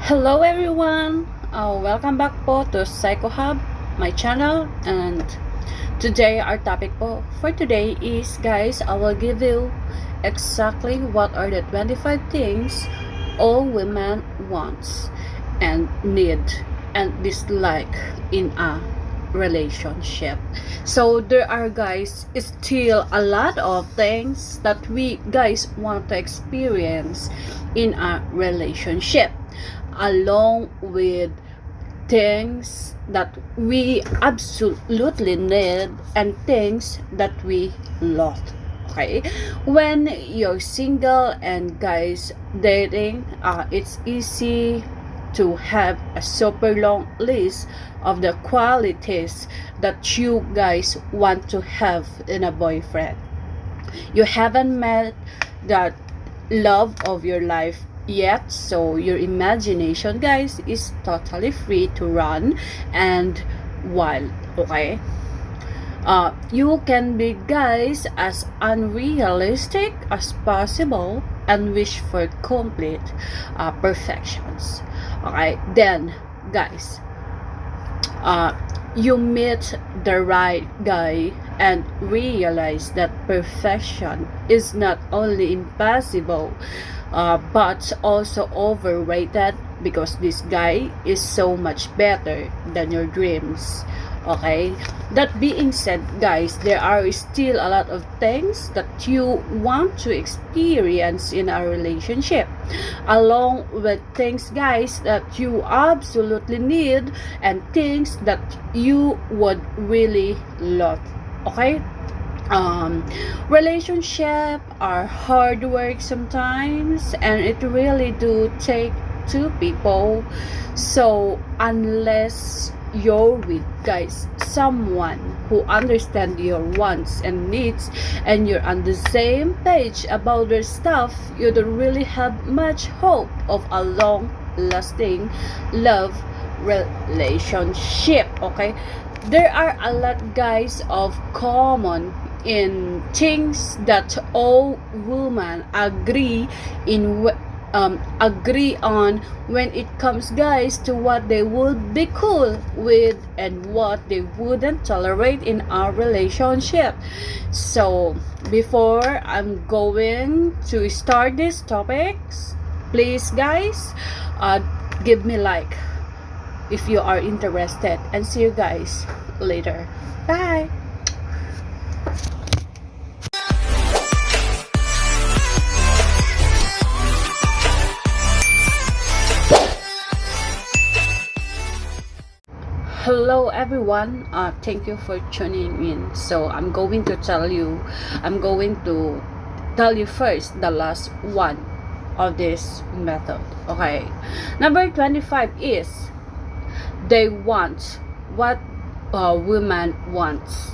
Hello everyone! Welcome back po to Psycho Hub, my channel, and today our topic po for today is, guys, I will give you exactly what are the 25 things all women wants and need and dislike in a relationship. So there are, guys, still a lot of things that we guys want to experience in a relationship, along with things that we absolutely need and things that we love. Okay, when you're single and, guys, dating, it's easy to have a super long list of the qualities that you guys want to have in a boyfriend. You haven't met that love of your life yet, so your imagination, guys, is totally free to run and wild. Okay, you can be, guys, as unrealistic as possible and wish for complete perfections. Okay, then, guys, you meet the right guy and realize that perfection is not only impossible, but also overrated, because this guy is so much better than your dreams. Okay, that being said, guys, there are still a lot of things that you want to experience in a relationship, along with things, guys, that you absolutely need and things that you would really love. Okay, relationship are hard work sometimes, and it really do take two people. So unless you're with, guys, someone who understands your wants and needs, and you're on the same page about their stuff, you don't really have much hope of a long lasting love relationship. Okay, there are a lot, guys, of common in things that all women agree on when it comes, guys, to what they would be cool with and what they wouldn't tolerate in our relationship. So before I'm going to start these topics, please, guys, give me like if you are interested, and see you guys later. Bye. Hello everyone, thank you for tuning in. So I'm going to tell you first the last one of this method. Okay, number 25 is they want what women wants.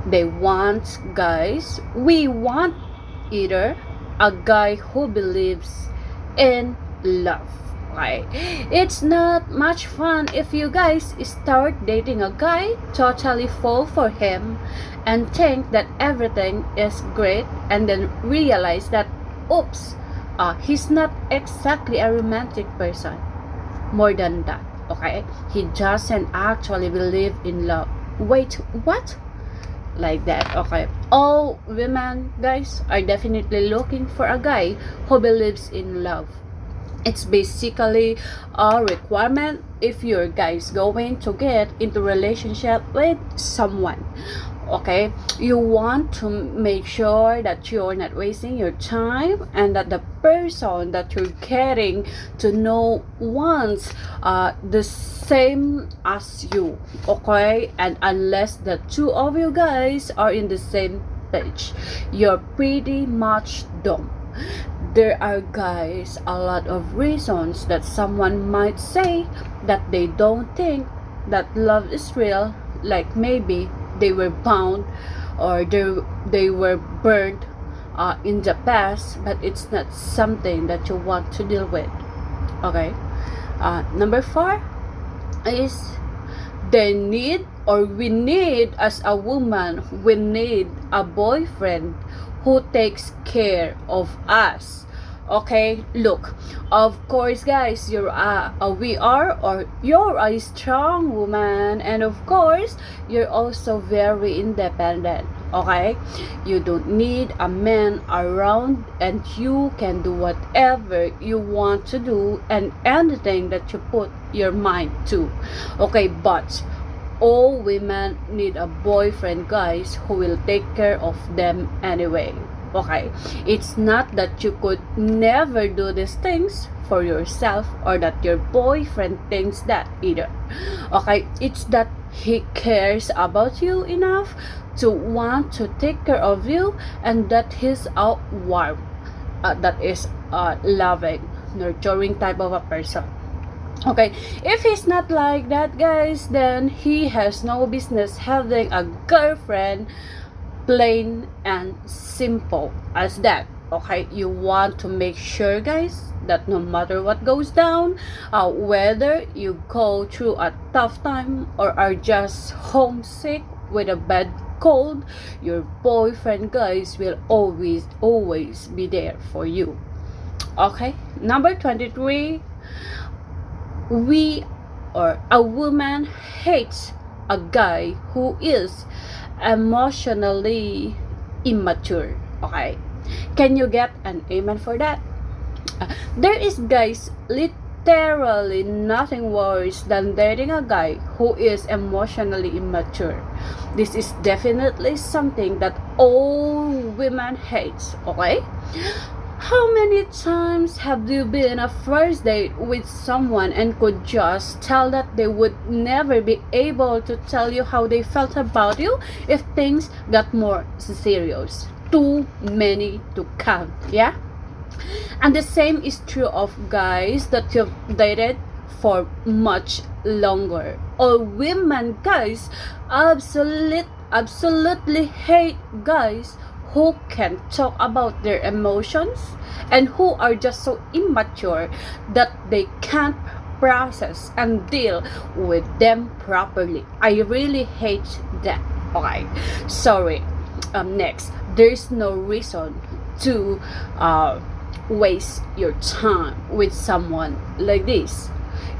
They want, guys, we want either a guy who believes in love. Right? It's not much fun if you guys start dating a guy, totally fall for him, and think that everything is great, and then realize that, oops, he's not exactly a romantic person. More than that, okay? He doesn't actually believe in love. Wait, what? Like that. Okay, all women, guys, are definitely looking for a guy who believes in love. It's basically a requirement if you're, guys, going to get into relationship with someone. Okay, you want to make sure that you're not wasting your time and that the person that you're getting to know wants the same as you. Okay, and unless the two of you guys are in the same page, you're pretty much dumb. There are, guys, a lot of reasons that someone might say that they don't think that love is real, like maybe they were bound or they were burned in the past, but it's not something that you want to deal with. Okay, number 4 is they need, or we need, as a woman, we need a boyfriend who takes care of us Okay, look, of course, guys, you're a strong woman, and of course, you're also very independent. Okay, you don't need a man around, and you can do whatever you want to do and anything that you put your mind to. Okay, but all women need a boyfriend, guys, who will take care of them anyway. Okay, it's not that you could never do these things for yourself or that your boyfriend thinks that either. Okay, it's that he cares about you enough to want to take care of you, and that he's a warm, that is a loving, nurturing type of a person. Okay, if he's not like that, guys, then he has no business having a girlfriend, plain and simple as that. Okay, you want to make sure, guys, that no matter what goes down, whether you go through a tough time or are just homesick with a bad cold, your boyfriend, guys, will always be there for you. Okay, number 23, a woman hates a guy who is emotionally immature. Okay, can you get an amen for that? There is, guys, literally nothing worse than dating a guy who is emotionally immature. This is definitely something that all women hates. Okay, how many times have you been on a first date with someone and could just tell that they would never be able to tell you how they felt about you if things got more serious? Too many to count, yeah? And the same is true of guys that you've dated for much longer. All women, guys, absolutely hate guys who can talk about their emotions and who are just so immature that they can't process and deal with them properly. I really hate that. Okay, sorry. Next, there's no reason to waste your time with someone like this.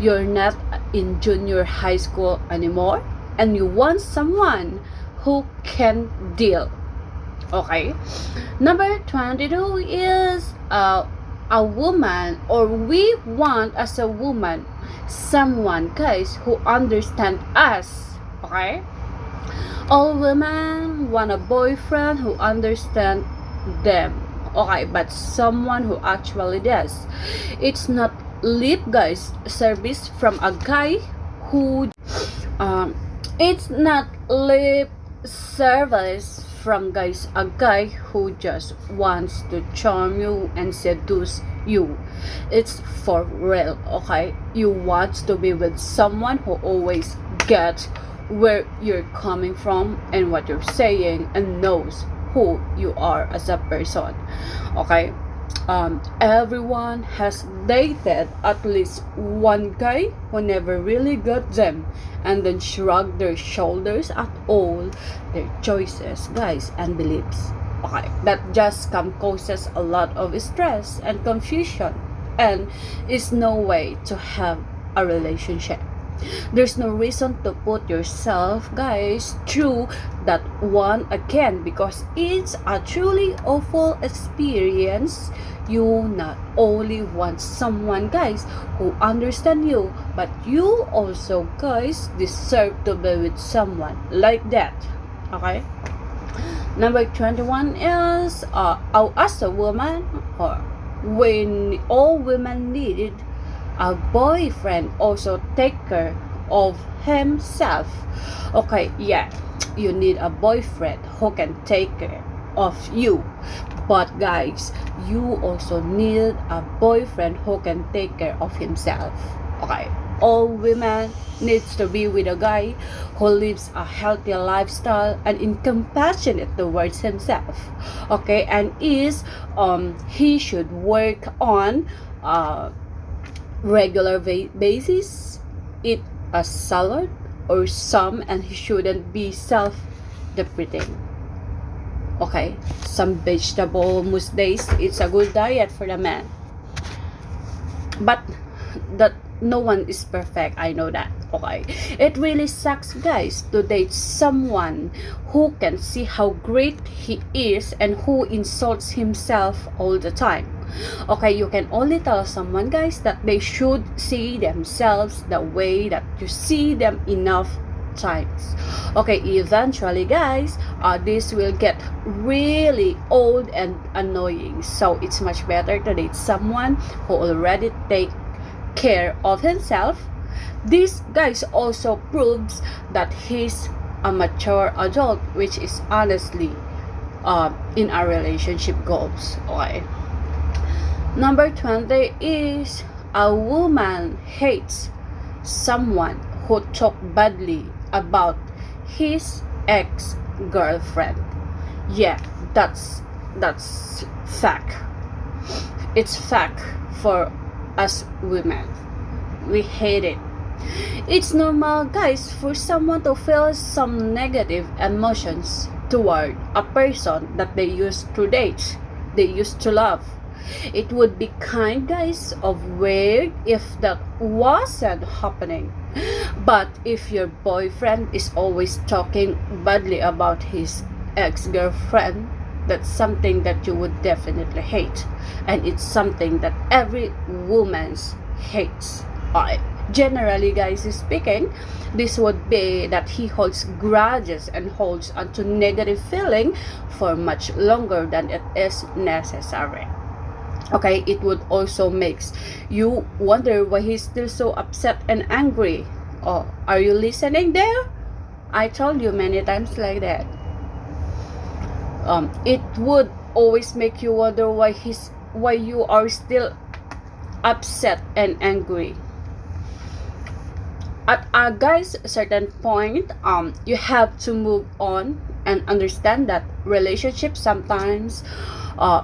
You're not in junior high school anymore, and you want someone who can deal. Okay, number 22 is a woman, or we want as a woman someone, guys, who understand us. Okay, all women want a boyfriend who understand them. Okay, but someone who actually does. It's not lip, guys, service from a guy who it's not lip service from, guys, a guy who just wants to charm you and seduce you. It's for real. Okay, you want to be with someone who always gets where you're coming from and what you're saying and knows who you are as a person. Okay, everyone has dated at least one guy who never really got them and then shrugged their shoulders at all their choices, guys, and beliefs. Okay, that just causes a lot of stress and confusion and is no way to have a relationship. There's no reason to put yourself, guys, through that one again, because it's a truly awful experience. You not only want someone, guys, who understand you, but you also, guys, deserve to be with someone like that. Okay, number 21 is as a woman, or when all women needed a boyfriend also take care of himself. Okay, yeah, you need a boyfriend who can take care of you, but guys, you also need a boyfriend who can take care of himself. Okay, all women needs to be with a guy who lives a healthy lifestyle and is compassionate towards himself. Okay, and he should work on regular basis, eat a salad or some, and he shouldn't be self-deprecating. Okay, some vegetable most days, it's a good diet for the man. but that no one is perfect, I know that. Okay, it really sucks, guys, to date someone who can see how great he is and who insults himself all the time. Okay, you can only tell someone, guys, that they should see themselves the way that you see them enough times. Okay, eventually, guys, this will get really old and annoying, so it's much better to date someone who already take care of himself. This, guys, also proves that he's a mature adult, which is honestly in our relationship goals. Okay, number 20 is a woman hates someone who talk badly about his ex-girlfriend. Yeah, that's fact. It's fact for us women. We hate it. It's normal, guys, for someone to feel some negative emotions toward a person that they used to date, they used to love. It would be kind, guys, of weird if that wasn't happening. But if your boyfriend is always talking badly about his ex-girlfriend, that's something that you would definitely hate. And it's something that every woman hates. Generally, guys, speaking, this would be that he holds grudges and holds onto negative feeling for much longer than it is necessary. Okay, it would also makes you wonder why he's still so upset and angry. Oh, are you listening there? I told you many times like that. It would always make you wonder why you are still upset and angry. At a guys certain point, you have to move on and understand that relationships sometimes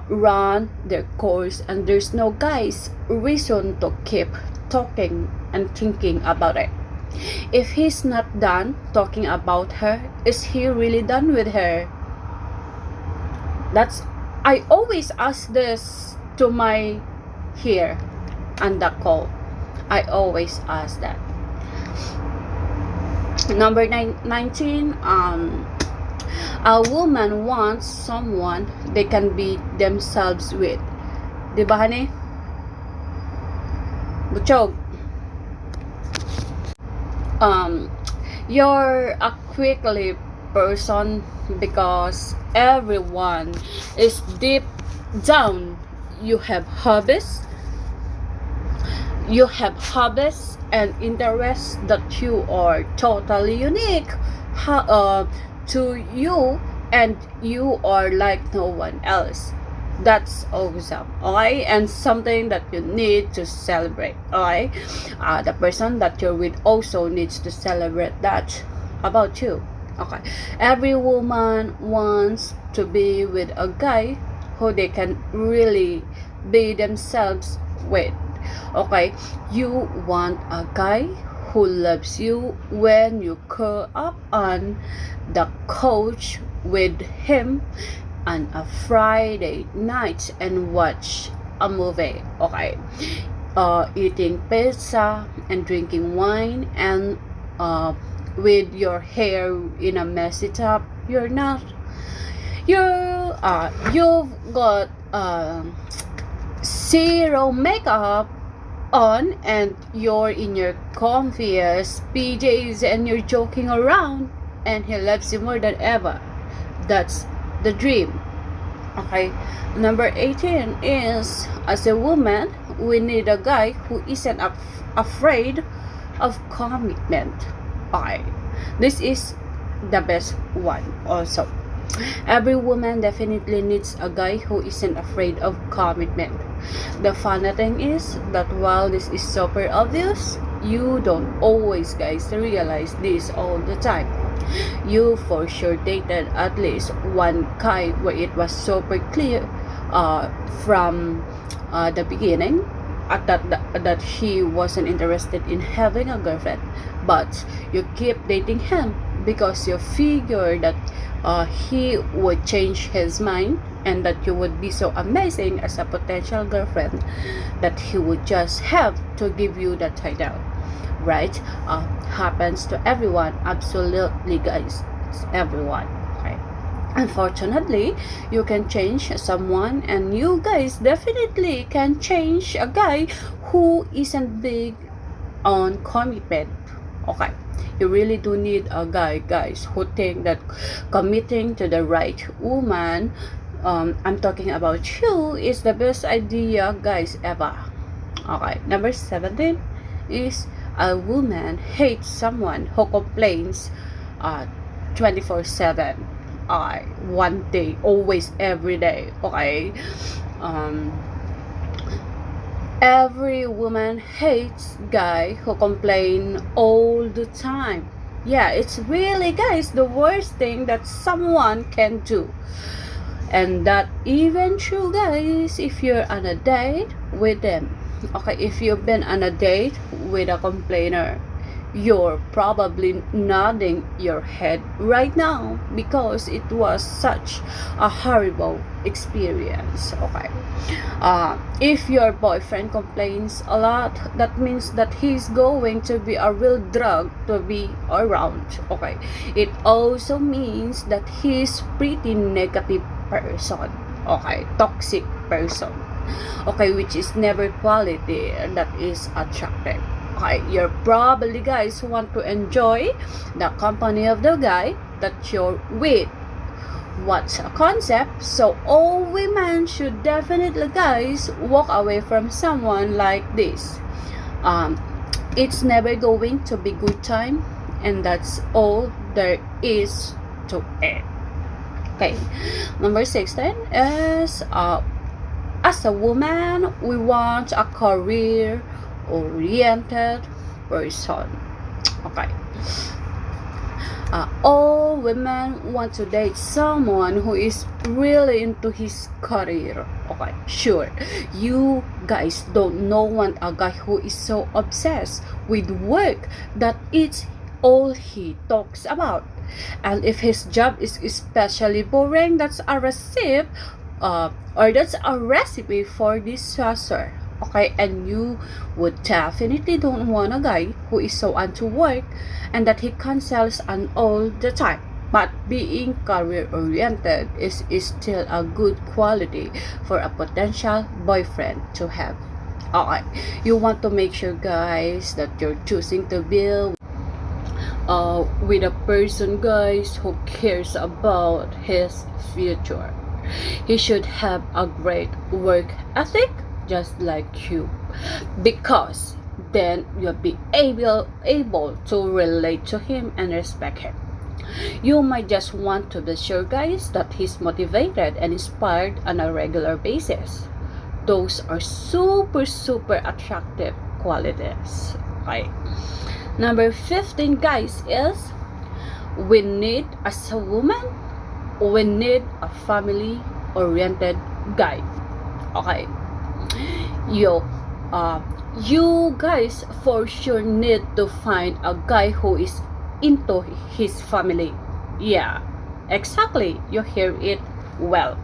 run their course, and there's no, guys, reason to keep talking and thinking about it. If he's not done talking about her, is he really done with her? That's, I always ask this to my here on the call. I always ask that. Number 19, a woman wants someone they can be themselves with. Diba, honey? Butchog. You're a quickly person because everyone is deep down. You have hobbies and interests that you are totally unique to you, and you are like no one else. That's awesome, okay? And something that you need to celebrate, okay? The person that you're with also needs to celebrate that about you, okay? Every woman wants to be with a guy who they can really be themselves with, okay? You want a guy who loves you when you curl up on the couch with him on a Friday night and watch a movie, okay? Eating pizza and drinking wine, and with your hair in a messy top. You've got zero makeup on, and you're in your comfiest PJs and you're joking around, and he loves you more than ever. That's the dream, okay? Number 18 is, as a woman, we need a guy who isn't afraid of commitment. Okay, this is the best one also. Every woman definitely needs a guy who isn't afraid of commitment. The funny thing is that while this is super obvious, you don't always, guys, realize this all the time. You for sure dated at least one guy where it was super clear from the beginning that he wasn't interested in having a girlfriend, but you keep dating him because you figure that he would change his mind, and that you would be so amazing as a potential girlfriend that he would just have to give you that title, right? Happens to everyone, absolutely, guys. It's everyone. Okay. Unfortunately, you can change someone, and you guys definitely can change a guy who isn't big on commitment. Okay, you really do need a guy, guys, who think that committing to the right woman, I'm talking about you, is the best idea, guys, ever. Okay, number 17 is a woman hates someone who complains 24/7. One day, always, every day. Okay. Every woman hates guy who complain all the time. Yeah, it's really, guys, the worst thing that someone can do. And that even true, guys, if you're on a date with them. Okay, if you've been on a date with a complainer, you're probably nodding your head right now because it was such a horrible experience. Okay. If your boyfriend complains a lot, that means that he's going to be a real drug to be around. Okay. It also means that he's pretty negative person. Okay. Toxic person. Okay, which is never quality that is attractive. Okay, you're probably, guys, want to enjoy the company of the guy that you're with. What's a concept? So all women should definitely, guys, walk away from someone like this. It's never going to be good time, and that's all there is to it. Okay, number 16 is as a woman, we want a career-oriented person. Okay. All women want to date someone who is really into his career. Okay, sure. You guys don't want a guy who is so obsessed with work that it's all he talks about. And if his job is especially boring, that's a recipe for disaster. Okay, and you would definitely don't want a guy who is so into work and that he cancels on all the time. But being career-oriented is still a good quality for a potential boyfriend to have. Okay, you want to make sure, guys, that you're choosing to build with a person, guys, who cares about his future. He should have a great work ethic, just like you, because then you'll be able to relate to him and respect him. You might just want to be sure, guys, that he's motivated and inspired on a regular basis. Those are super attractive qualities. Okay. Number 15, guys, is we need, as a woman, we need a family-oriented guy. Okay. You guys for sure need to find a guy who is into his family. Yeah, exactly. You hear it well.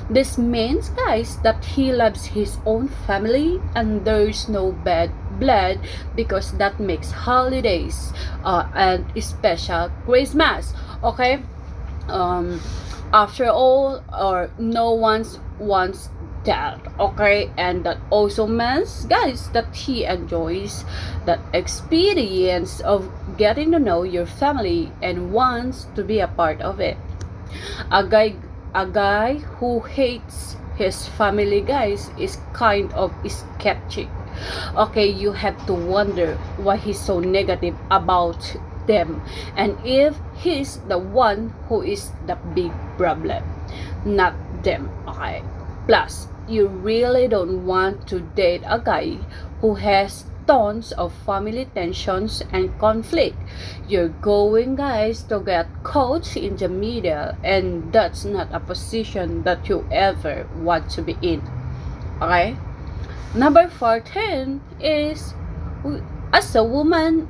This means, guys, that he loves his own family and there's no bad blood, because that makes holidays and special Christmas. Okay. After all, or no one wants that. Okay, and that also means, guys, that he enjoys that experience of getting to know your family and wants to be a part of it. A guy who hates his family, guys, is kind of sketchy. Okay, you have to wonder why he's so negative about them, and if he's the one who is the big problem, not them. Okay. Plus, you really don't want to date a guy who has tons of family tensions and conflict. You're going, guys, to get caught in the middle, and that's not a position that you ever want to be in. Okay? Number 14 is, as a woman,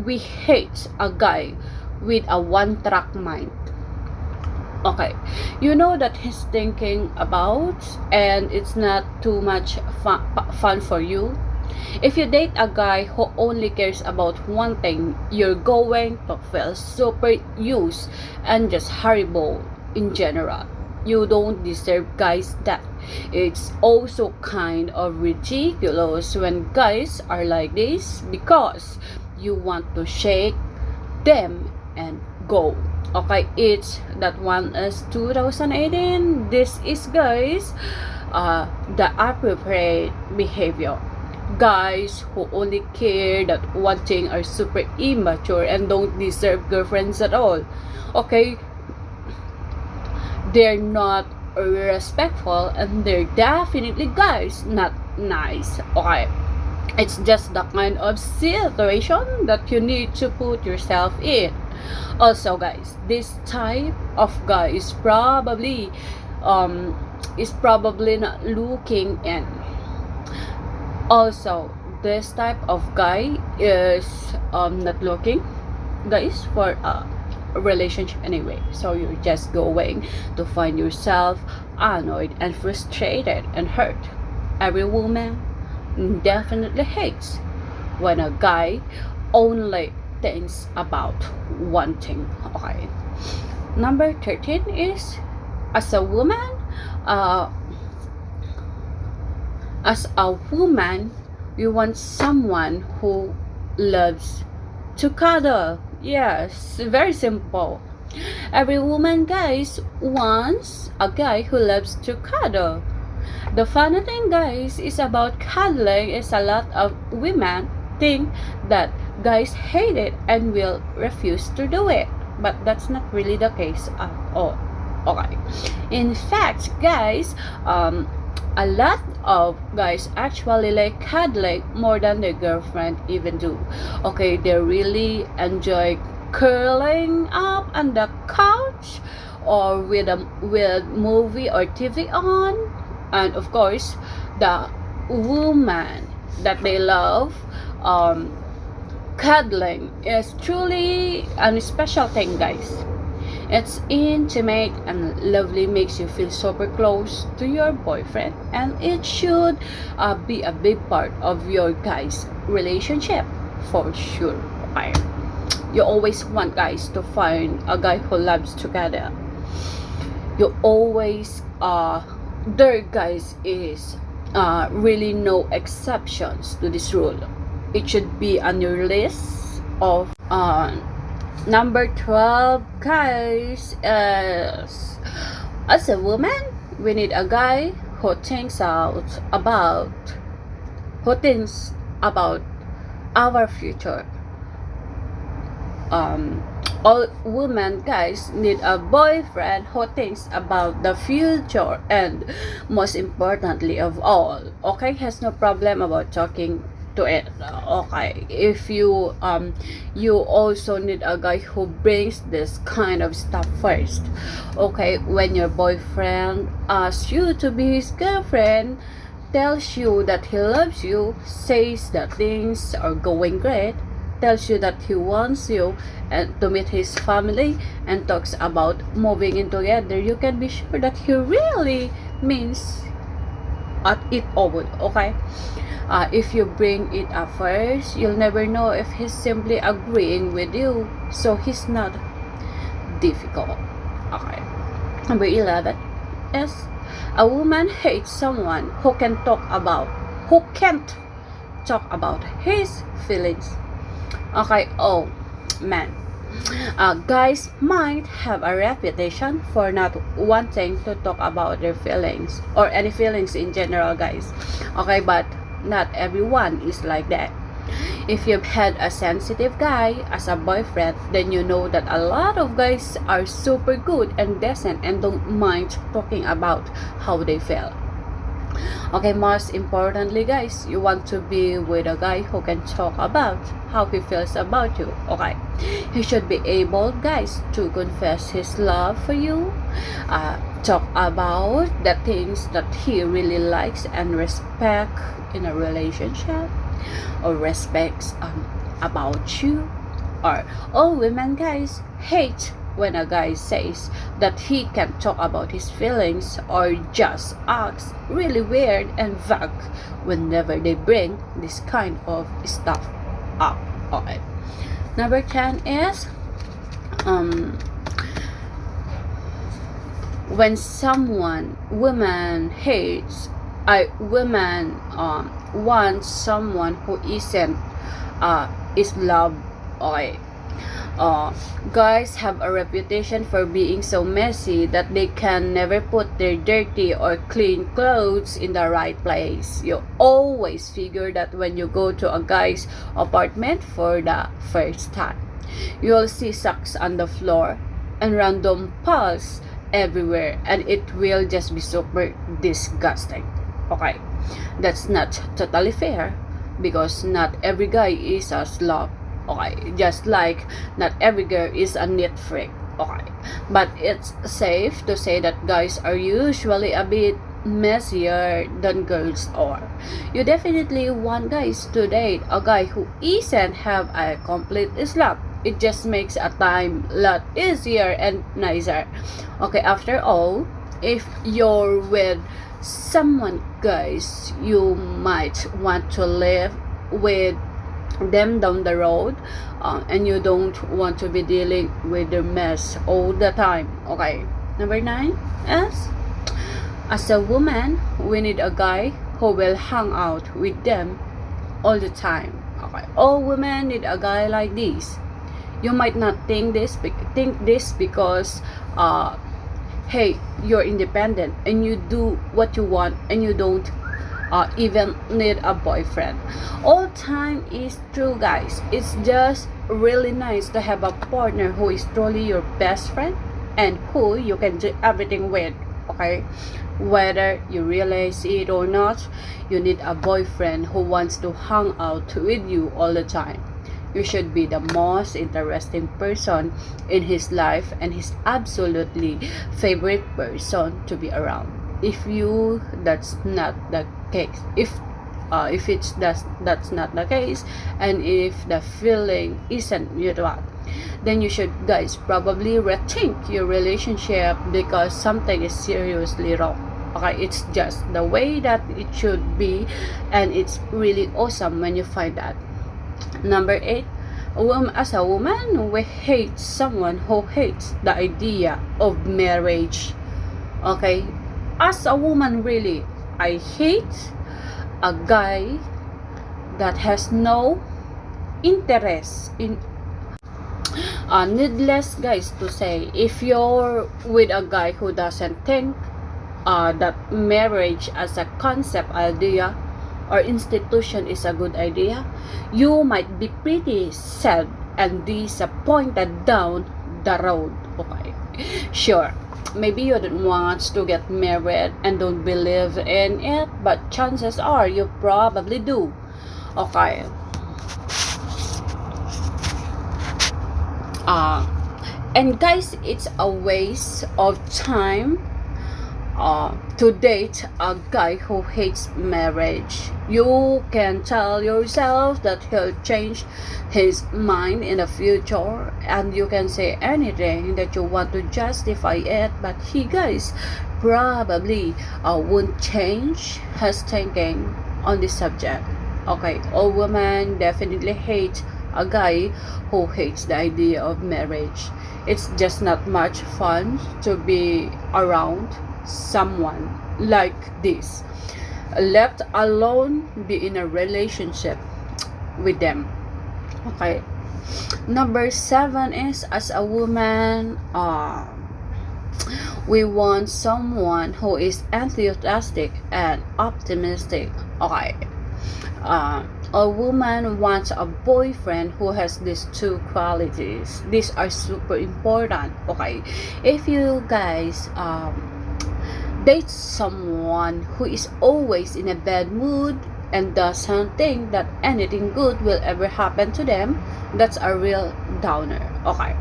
we hate a guy with a one-track mind. Okay, you know that he's thinking about, and it's not too much fun for you. If you date a guy who only cares about one thing, you're going to feel super used and just horrible in general. You don't deserve guys that. It's also kind of ridiculous when guys are like this because you want to shake them and go. Okay, it's that one is 2018. This is guys, the appropriate behavior. Guys who only care that one thing are super immature and don't deserve girlfriends at all. Okay, they're not respectful and they're definitely guys not nice. Okay, it's just the kind of situation that you need to put yourself in. Also guys, this type of guy is probably not looking in. Also, this type of guy is not looking, guys, for a relationship anyway. So you're just going to find yourself annoyed and frustrated and hurt. Every woman definitely hates when a guy only thinks about one thing. Okay. Number 13 is, as a woman, uh, you want someone who loves to cuddle. Yes, very simple. Every woman, guys, wants a guy who loves to cuddle. The funny thing, guys, is about cuddling is a lot of women think that guys hate it and will refuse to do it. But that's not really the case at all. Okay. In fact, guys, a lot of guys actually like cuddling more than their girlfriend even do. Okay, they really enjoy curling up on the couch or with movie or TV on, and of course the woman that they love, cuddling is truly a special thing, guys. It's intimate and lovely, makes you feel super close to your boyfriend, and it should be a big part of your guys' relationship for sure. Okay? You always want guys to find a guy who loves together. You always there, guys, is really no exceptions to this rule. It should be on your list of number 12, guys, is, as a woman, we need a guy who thinks about our future. All women, guys, need a boyfriend who thinks about the future, and most importantly of all, okay, has no problem about talking to it. Okay, if you also need a guy who brings this kind of stuff first. Okay, when your boyfriend asks you to be his girlfriend, tells you that he loves you, says that things are going great, tells you that he wants you and to meet his family, and talks about moving in together, you can be sure that he really means it all. Okay, if you bring it up first, you'll never know if he's simply agreeing with you, so he's not difficult. Okay, number 11 is, a woman hates someone who can't talk about his feelings. Okay, oh man, guys might have a reputation for not wanting to talk about their feelings or any feelings in general, guys. Okay, but not everyone is like that. If you've had a sensitive guy as a boyfriend, then you know that a lot of guys are super good and decent and don't mind talking about how they feel. Okay, most importantly, guys, you want to be with a guy who can talk about how he feels about you. Okay, he should be able, guys, to confess his love for you, talk about the things that he really likes and respect in a relationship, or respects about you. Or all women, guys, hate when a guy says that he can talk about his feelings or just acts really weird and vague whenever they bring this kind of stuff up. Okay. Number 10 is when women wants someone who is love. Okay. Guys have a reputation for being so messy that they can never put their dirty or clean clothes in the right place. You always figure that when you go to a guy's apartment for the first time. You'll see socks on the floor and random paws everywhere, and it will just be super disgusting. Okay, that's not totally fair because not every guy is a slob. Okay, just like not every girl is a neat freak. Okay, but it's safe to say that guys are usually a bit messier than girls are. You definitely want guys to date a guy who isn't have a complete slap. It just makes a time lot easier and nicer. Okay, after all, if you're with someone, guys, you might want to live with them down the road, and you don't want to be dealing with their mess all the time. Okay, number 9 is, as a woman, we need a guy who will hang out with them all the time. Okay, all women need a guy like this. You might not think this because hey, you're independent and you do what you want and you don't even need a boyfriend. All time is true, guys. It's just really nice to have a partner who is truly your best friend and who you can do everything with. Okay, whether you realize it or not, you need a boyfriend who wants to hang out with you all the time. You should be the most interesting person in his life and his absolutely favorite person to be around. If that's not the case, if that's not the case, and if the feeling isn't mutual, then you should, guys, probably rethink your relationship because something is seriously wrong. Okay, it's just the way that it should be, and it's really awesome when you find that. Number 8, as a woman, we hate someone who hates the idea of marriage. Okay, as a woman, really, I hate a guy that has no interest in needless, guys, to say, if you're with a guy who doesn't think that marriage as a concept, idea, or institution is a good idea, you might be pretty sad and disappointed down the road. Okay, sure, maybe you don't want to get married and don't believe in it, but chances are you probably do. Okay, and guys, it's a waste of time to date a guy who hates marriage. You can tell yourself that he'll change his mind in the future, and you can say anything that you want to justify it, but he, guys, probably won't change his thinking on this subject. Okay, all women definitely hate a guy who hates the idea of marriage. It's just not much fun to be around someone like this, let alone be in a relationship with them. Okay, number 7 is, as a woman, we want someone who is enthusiastic and optimistic. Okay, a woman wants a boyfriend who has these two qualities. These are super important. Okay, if you guys date someone who is always in a bad mood and doesn't think that anything good will ever happen to them, that's a real downer. Okay,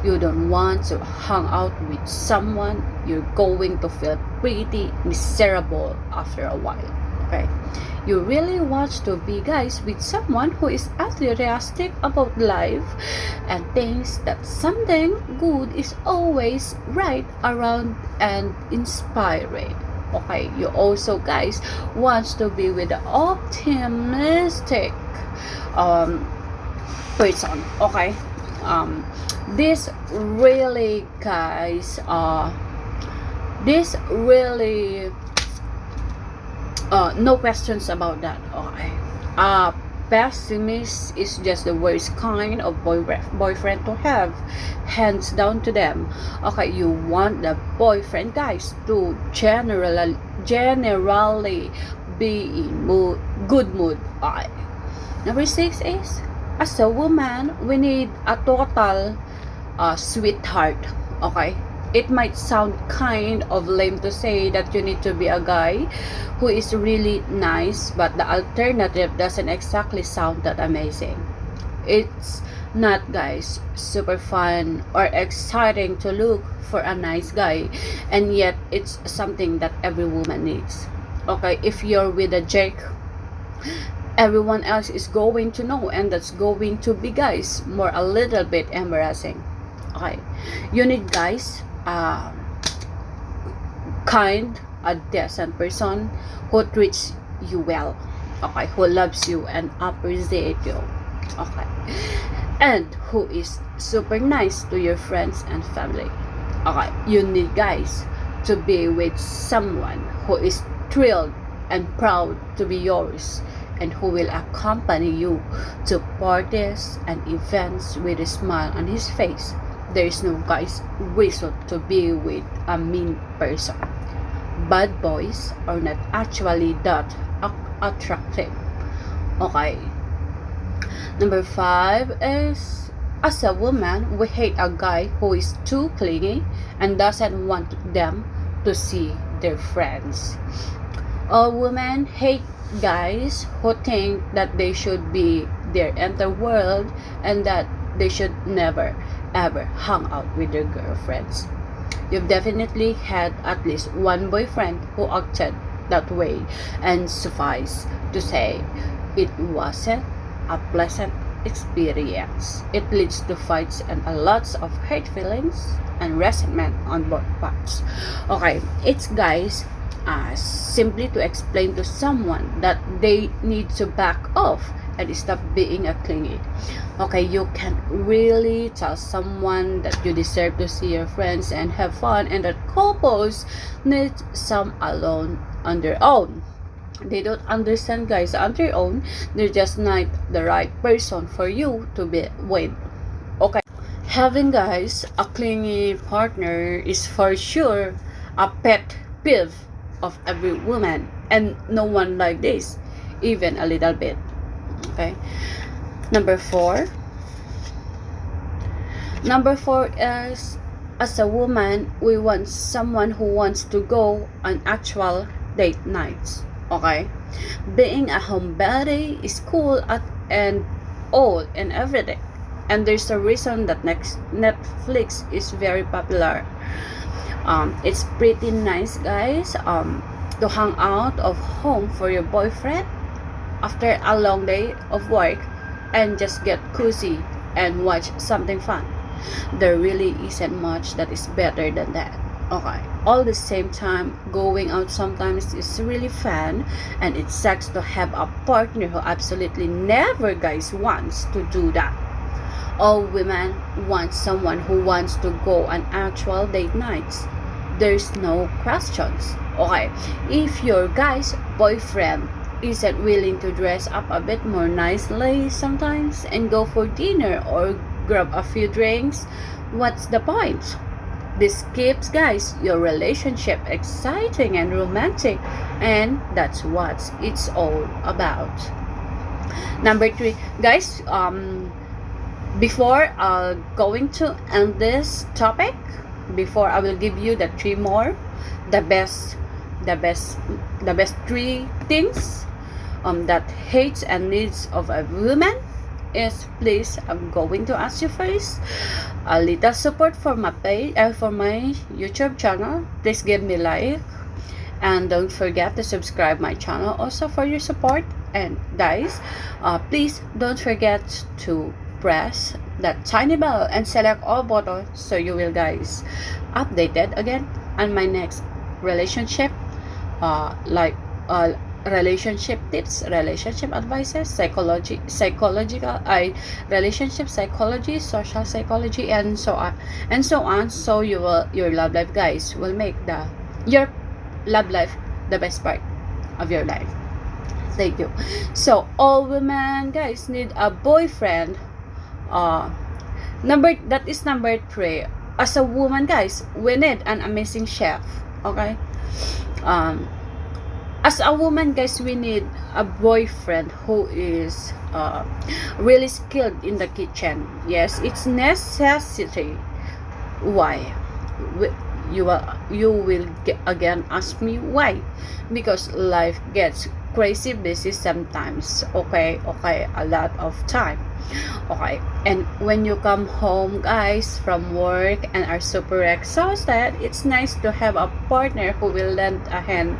you don't want to hang out with someone you're going to feel pretty miserable after a while. Okay, you really want to be, guys, with someone who is enthusiastic about life and thinks that something good is always right around and inspiring. Okay, you also, guys, want to be with an optimistic um, person. Okay, this really, guys, this really no questions about that. Okay, pessimist is just the worst kind of boyfriend to have, hands down to them. Okay, you want the boyfriend, guys, to generally be in good mood. Okay. Number 6 is, as a woman, we need a total sweetheart. Okay, it might sound kind of lame to say that you need to be a guy who is really nice, but the alternative doesn't exactly sound that amazing. It's not, guys, super fun or exciting to look for a nice guy, and yet it's something that every woman needs. Okay, if you're with a jerk, everyone else is going to know, and that's going to be, guys, more a little bit embarrassing. Okay, you need, guys, kind, a decent person who treats you well. Okay, who loves you and appreciates you. Okay, and who is super nice to your friends and family. Okay, you need, guys, to be with someone who is thrilled and proud to be yours, and who will accompany you to parties and events with a smile on his face. There is no, guys, reason to be with a mean person. Bad boys are not actually that attractive. Okay. Number 5 is, as a woman, we hate a guy who is too clingy and doesn't want them to see their friends. All women hate guys who think that they should be their entire world and that they should never ever hang out with their girlfriends. You've definitely had at least one boyfriend who acted that way, and suffice to say, it wasn't a pleasant experience. It leads to fights and a lots of hurt feelings and resentment on both parts. Okay, it's, guys, simply to explain to someone that they need to back off and stop being a clingy. Okay, you can really tell someone that you deserve to see your friends and have fun, and that couples need some alone on their own. They don't understand, guys, on their own. They're just not the right person for you to be with. Okay, having, guys, a clingy partner is for sure a pet peeve of every woman, and no one like this even a little bit. Okay, number 4 is, as a woman, we want someone who wants to go on actual date nights. Okay, being a homebody is cool and all and everything, and there's a reason that Netflix is very popular. It's pretty nice, guys, to hang out of home for your boyfriend after a long day of work and just get cozy and watch something fun. There really isn't much that is better than that. Okay, all the same time, going out sometimes is really fun, and it sucks to have a partner who absolutely never, guys, wants to do that. All women want someone who wants to go on actual date nights. There's no questions. Okay, if your guy's boyfriend isn't willing to dress up a bit more nicely sometimes and go for dinner or grab a few drinks, what's the point? This keeps, guys, your relationship exciting and romantic, and that's what it's all about. Number 3, guys, before going to end this topic, before I will give you the 3 more, the best 3 things that hates and needs of a woman is, please, I'm going to ask you first a little support for my page, for my YouTube channel. Please give me like And don't forget to subscribe my channel also for your support. And guys, please don't forget to press that tiny bell and select all button so you will guys updated again on my next relationship like relationship tips, relationship advices, psychological relationship psychology, social psychology, and so on and so on. So your love life guys will make your love life the best part of your life. Thank you. So all women guys need a boyfriend. That is number 3. As a woman guys, we need an amazing chef. Okay, as a woman guys, we need a boyfriend who is really skilled in the kitchen. Yes, it's necessity. Why? You will again ask me why? Because life gets crazy busy sometimes. Okay, a lot of time. Okay, and when you come home guys from work and are super exhausted, it's nice to have a partner who will lend a hand.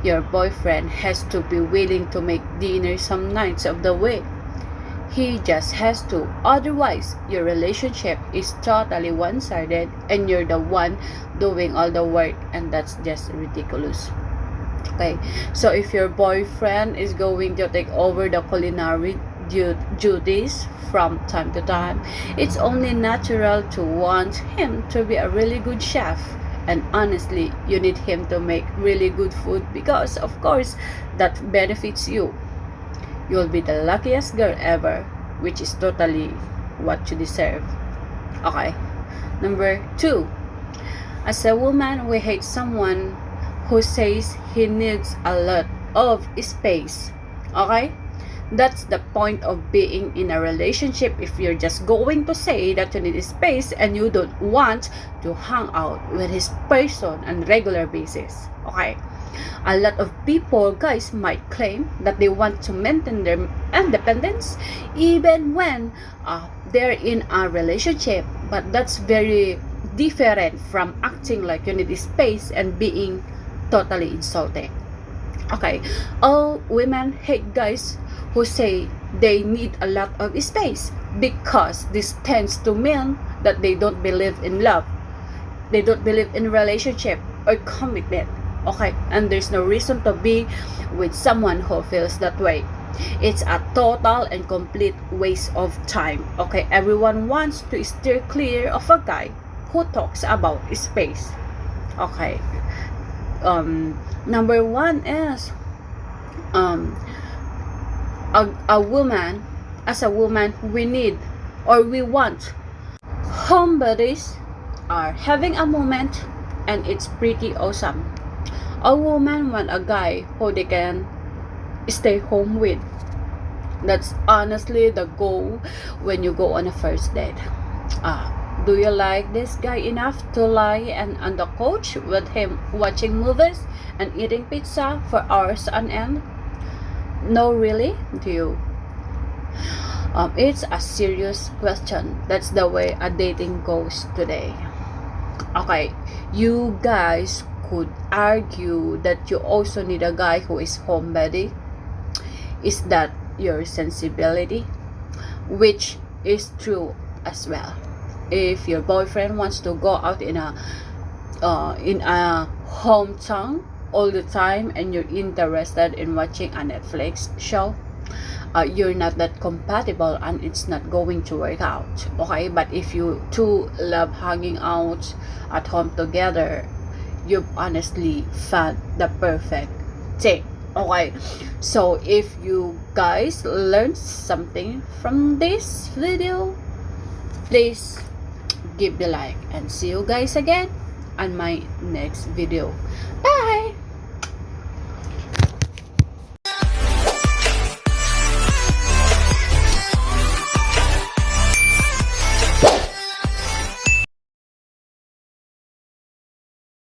Your boyfriend has to be willing to make dinner some nights of the week. He just has to, otherwise your relationship is totally one-sided and you're the one doing all the work, and that's just ridiculous. Okay, so if your boyfriend is going to take over the culinary duties from time to time, it's only natural to want him to be a really good chef. And honestly, you need him to make really good food because of course that benefits you. You'll be the luckiest girl ever, which is totally what you deserve. Okay, number 2. As a woman, we hate someone who says he needs a lot of space. Okay, that's the point of being in a relationship. If you're just going to say that you need space and you don't want to hang out with his person on regular basis. Okay, a lot of people guys might claim that they want to maintain their independence even when they're in a relationship, but that's very different from acting like you need space and being totally insulting. Okay, all women hate guys who say they need a lot of space because this tends to mean that they don't believe in love, they don't believe in relationship or commitment. Okay, and there's no reason to be with someone who feels that way. It's a total and complete waste of time. Okay, everyone wants to steer clear of a guy who talks about space. Okay, number 1 is a woman. As a woman, we need or we want home buddies are having a moment, and it's pretty awesome. A woman want a guy who they can stay home with. That's honestly the goal when you go on a first date. Do you like this guy enough to lie and on the couch with him watching movies and eating pizza for hours on end? No, really? Do you? It's a serious question. That's the way a dating goes today. Okay, you guys could argue that you also need a guy who is homebody. Is that your sensibility? Which is true as well. If your boyfriend wants to go out in a hometown all the time and you're interested in watching a Netflix show, you're not that compatible and it's not going to work out. Okay, but if you two love hanging out at home together, you've honestly found the perfect thing. Okay, so if you guys learned something from this video, please give the like and see you guys again on my next video. Bye.